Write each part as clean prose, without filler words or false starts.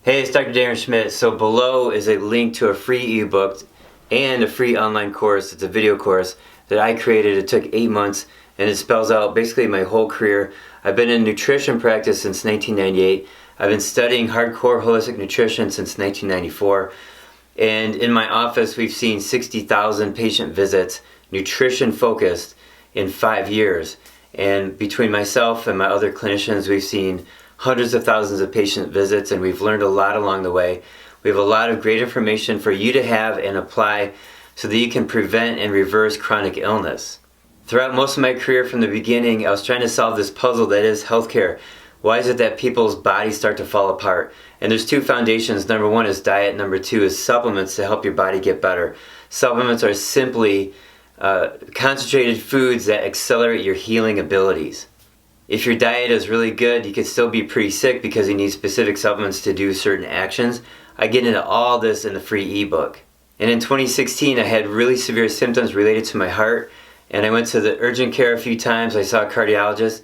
Hey, it's Dr. Darren Schmidt. So below is a link to a free ebook and a free online course. It's a video course that I created. It took 8 months and it spells out basically my whole career. I've been in nutrition practice since 1998. I've been studying hardcore holistic nutrition since 1994. And in my office, we've seen 60,000 patient visits, nutrition focused, in 5 years. And between myself and my other clinicians, we've seen hundreds of thousands of patient visits, and we've learned a lot along the way. We have a lot of great information for you to have and apply so that you can prevent and reverse chronic illness. Throughout most of my career from the beginning, I was trying to solve this puzzle that is healthcare. Why is it that people's bodies start to fall apart? And there's two foundations. Number one is diet. Number two is supplements to help your body get better. Supplements are simply concentrated foods that accelerate your healing abilities. If your diet is really good, you can still be pretty sick because you need specific supplements to do certain actions. I get into all this in the free ebook. And in 2016, I had really severe symptoms related to my heart, and I went to the urgent care a few times. I saw a cardiologist,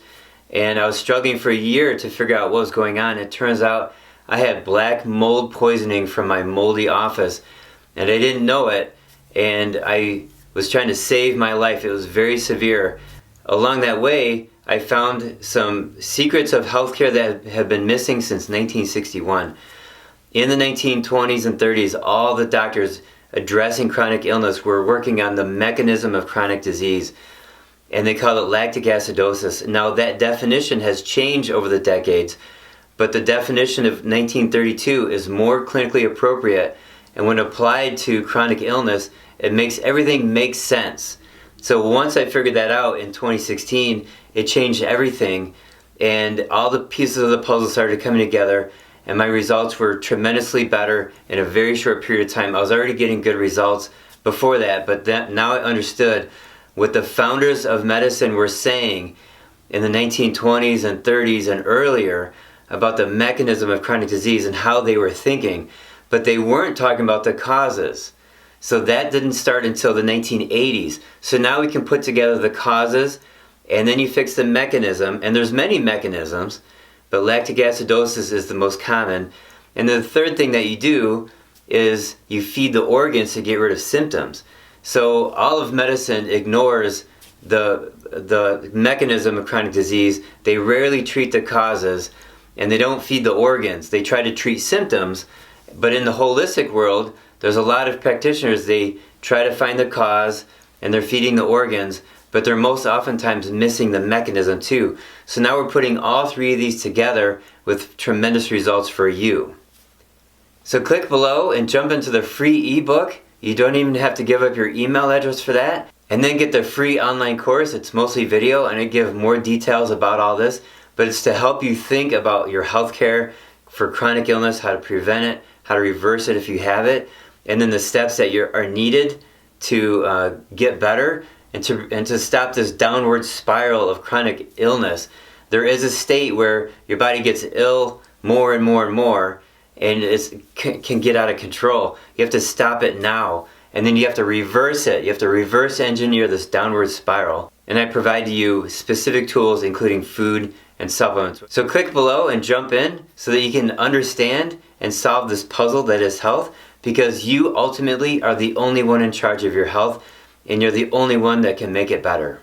and I was struggling for a year to figure out what was going on. It turns out I had black mold poisoning from my moldy office, and I didn't know it, and I was trying to save my life. It was very severe. Along that way, I found some secrets of healthcare that have been missing since 1961. In the 1920s and 30s, all the doctors addressing chronic illness were working on the mechanism of chronic disease, and they called it lactic acidosis. Now that definition has changed over the decades, but the definition of 1932 is more clinically appropriate, and when applied to chronic illness, it makes everything make sense. So once I figured that out in 2016, it changed everything, and all the pieces of the puzzle started coming together, and my results were tremendously better in a very short period of time. I was already getting good results before that, but now I understood what the founders of medicine were saying in the 1920s and 30s and earlier about the mechanism of chronic disease and how they were thinking, but they weren't talking about the causes. So that didn't start until the 1980s. So now we can put together the causes, and then you fix the mechanism, and there's many mechanisms, but lactic acidosis is the most common. And the third thing that you do is you feed the organs to get rid of symptoms. So all of medicine ignores the mechanism of chronic disease. They rarely treat the causes, and they don't feed the organs. They try to treat symptoms, but in the holistic world, there's a lot of practitioners, they try to find the cause and they're feeding the organs, but they're most oftentimes missing the mechanism too. So now we're putting all three of these together with tremendous results for you. So click below and jump into the free ebook. You don't even have to give up your email address for that. And then get the free online course. It's mostly video and I give more details about all this, but it's to help you think about your health care for chronic illness, how to prevent it, how to reverse it if you have it, and then the steps that are needed to get better and to stop this downward spiral of chronic illness. There is a state where your body gets ill more and more and more, and it can get out of control. You have to stop it now, and then you have to reverse it. You have to reverse engineer this downward spiral. And I provide you specific tools, including food and supplements. So click below and jump in so that you can understand and solve this puzzle that is health, because you ultimately are the only one in charge of your health, and you're the only one that can make it better.